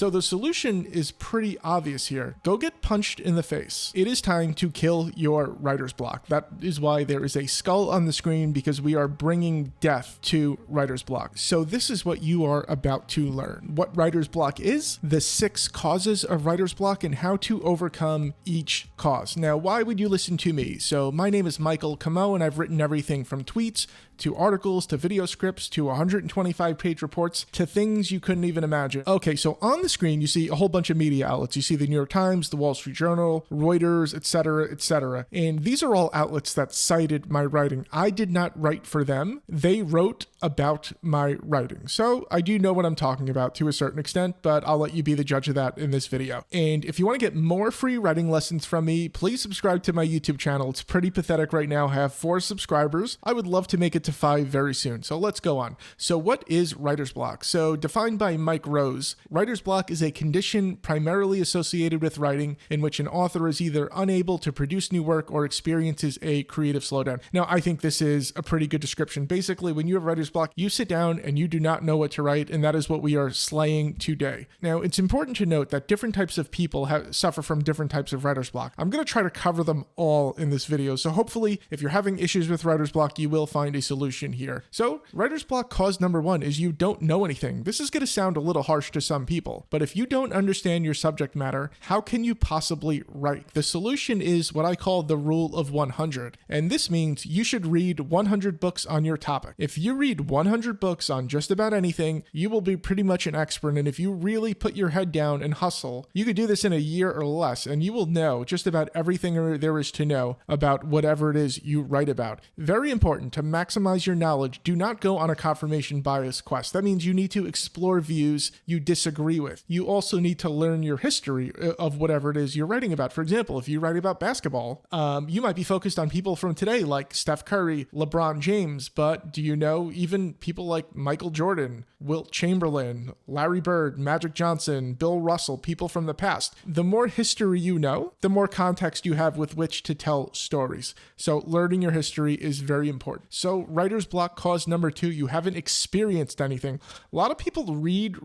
So the solution is pretty obvious here. Go get punched in the face. It is time to kill your writer's block. That is why there is a skull on the screen, because we are bringing death to writer's block. So this is what you are about to learn. What writer's block is, the 6 causes of writer's block, and how to overcome each cause. Now, why would you listen to me? So my name is Michael Camo, and I've written everything from tweets to articles, to video scripts, to 125-page reports, to things you couldn't even imagine. Okay, so on the screen, you see a whole bunch of media outlets. You see the New York Times, the Wall Street Journal, Reuters, etc., etc. And these are all outlets that cited my writing. I did not write for them. They wrote about my writing. So I do know what I'm talking about to a certain extent, but I'll let you be the judge of that in this video. And if you want to get more free writing lessons from me, please subscribe to my YouTube channel. It's pretty pathetic right now. I have 4 subscribers. I would love to make it to 5 very soon. So let's go on. So what is writer's block? So defined by Mike Rose, writer's block is a condition primarily associated with writing in which an author is either unable to produce new work or experiences a creative slowdown. Now, I think this is a pretty good description. Basically, when you have writer's block, you sit down and you do not know what to write, and that is what we are slaying today. Now, it's important to note that different types of people suffer from different types of writer's block. I'm going to try to cover them all in this video, so hopefully, if you're having issues with writer's block, you will find a solution here. So, writer's block cause number 1 is you don't know anything. This is going to sound a little harsh to some people, but if you don't understand your subject matter, how can you possibly write? The solution is what I call the rule of 100, and this means you should read 100 books on your topic. If you read 100 books on just about anything, you will be pretty much an expert, and if you really put your head down and hustle, you could do this in a year or less, and you will know just about everything there is to know about whatever it is you write about. Very important to maximize your knowledge. Do not go on a confirmation bias quest. That means you need to explore views you disagree with. You also need to learn your history of whatever it is you're writing about. For example, if you write about basketball, you might be focused on people from today like Steph Curry, LeBron James, but do you know even people like Michael Jordan, Wilt Chamberlain, Larry Bird, Magic Johnson, Bill Russell, people from the past? The more history you know, the more context you have with which to tell stories. So learning your history is very important. So writer's block cause number 2, you haven't experienced anything. A lot of people read,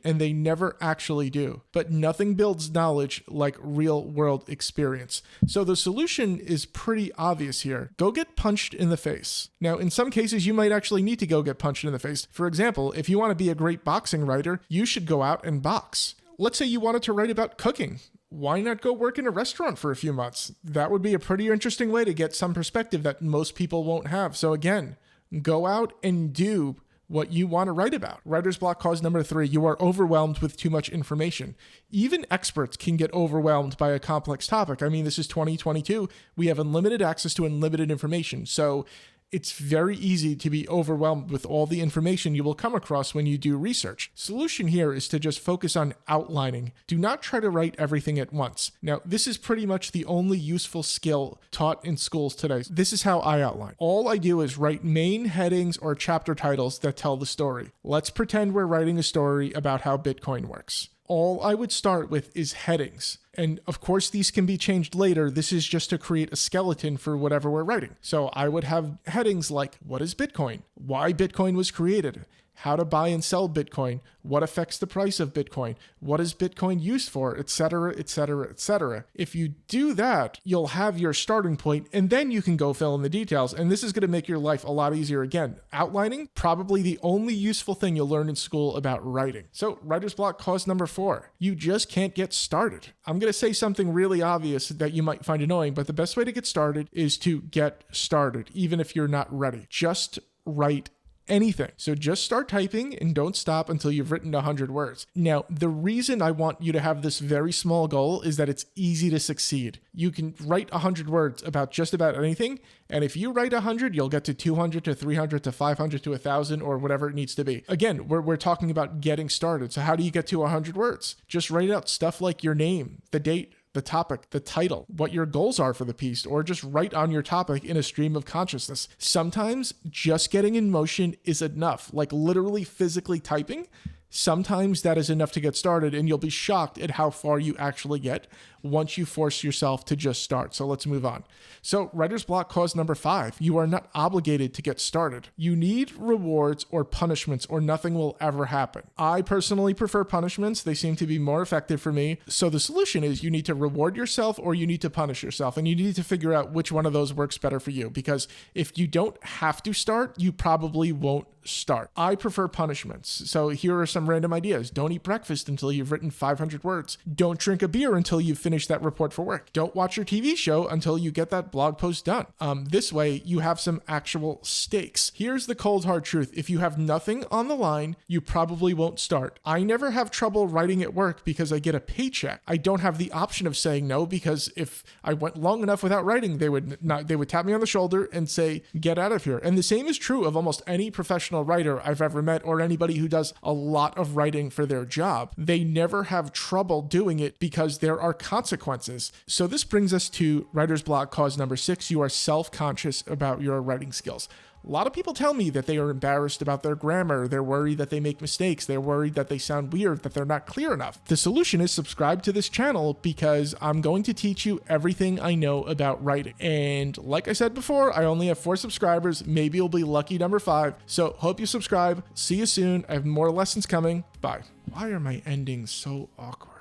and they never actually do. But nothing builds knowledge like real world experience. So the solution is pretty obvious here. Go get punched in the face. Now, in some cases, you might actually need to go get punched in the face. For example, if you want to be a great boxing writer, you should go out and box. Let's say you wanted to write about cooking. Why not go work in a restaurant for a few months? That would be a pretty interesting way to get some perspective that most people won't have. So again, go out and do what you want to write about. Writer's block cause number 3, you are overwhelmed with too much information. Even experts can get overwhelmed by a complex topic. I mean, this is 2022. We have unlimited access to unlimited information. So it's very easy to be overwhelmed with all the information you will come across when you do research. Solution here is to just focus on outlining. Do not try to write everything at once. Now, this is pretty much the only useful skill taught in schools today. This is how I outline. All I do is write main headings or chapter titles that tell the story. Let's pretend we're writing a story about how Bitcoin works. All I would start with is headings. And of course, these can be changed later. This is just to create a skeleton for whatever we're writing. So I would have headings like, what is Bitcoin? Why Bitcoin was created? How to buy and sell Bitcoin, what affects the price of Bitcoin, what is Bitcoin used for, etc., etc., etc. If you do that, you'll have your starting point, and then you can go fill in the details, and this is going to make your life a lot easier. Again, outlining, probably the only useful thing you'll learn in school about writing. So, writer's block cause number 4, you just can't get started. I'm going to say something really obvious that you might find annoying, but the best way to get started is to get started, even if you're not ready. Just write anything. So just start typing and don't stop until you've written 100 words. Now, the reason I want you to have this very small goal is that it's easy to succeed. You can write 100 words about just about anything, and if you write 100, you'll get to 200 to 300 to 500 to 1,000 or whatever it needs to be. Again, we're talking about getting started. So how do you get to 100 words? Just write out stuff like your name, the date, the topic, the title, what your goals are for the piece, or just write on your topic in a stream of consciousness. Sometimes just getting in motion is enough, like literally physically typing. Sometimes that is enough to get started, and you'll be shocked at how far you actually get once you force yourself to just start. So let's move on. So writer's block cause number 5, you are not obligated to get started. You need rewards or punishments or nothing will ever happen. I personally prefer punishments. They seem to be more effective for me. So the solution is you need to reward yourself or you need to punish yourself, and you need to figure out which one of those works better for you, because if you don't have to start, you probably won't start. I prefer punishments. So here are some random ideas. Don't eat breakfast until you've written 500 words. Don't drink a beer until you've finished that report for work. Don't watch your TV show until you get that blog post done. This way you have some actual stakes. Here's the cold hard truth. If you have nothing on the line, you probably won't start. I never have trouble writing at work because I get a paycheck. I don't have the option of saying no, because if I went long enough without writing, they would tap me on the shoulder and say, get out of here. And the same is true of almost any professional writer I've ever met, or anybody who does a lot of writing for their job. They never have trouble doing it because there are consequences. So this brings us to writer's block cause number 6. You are self-conscious about your writing skills. A lot of people tell me that they are embarrassed about their grammar. They're worried that they make mistakes. They're worried that they sound weird, that they're not clear enough. The solution is subscribe to this channel, because I'm going to teach you everything I know about writing. And like I said before, I only have 4 subscribers. Maybe you'll be lucky number 5. So hope you subscribe. See you soon. I have more lessons coming. Bye. Why are my endings so awkward?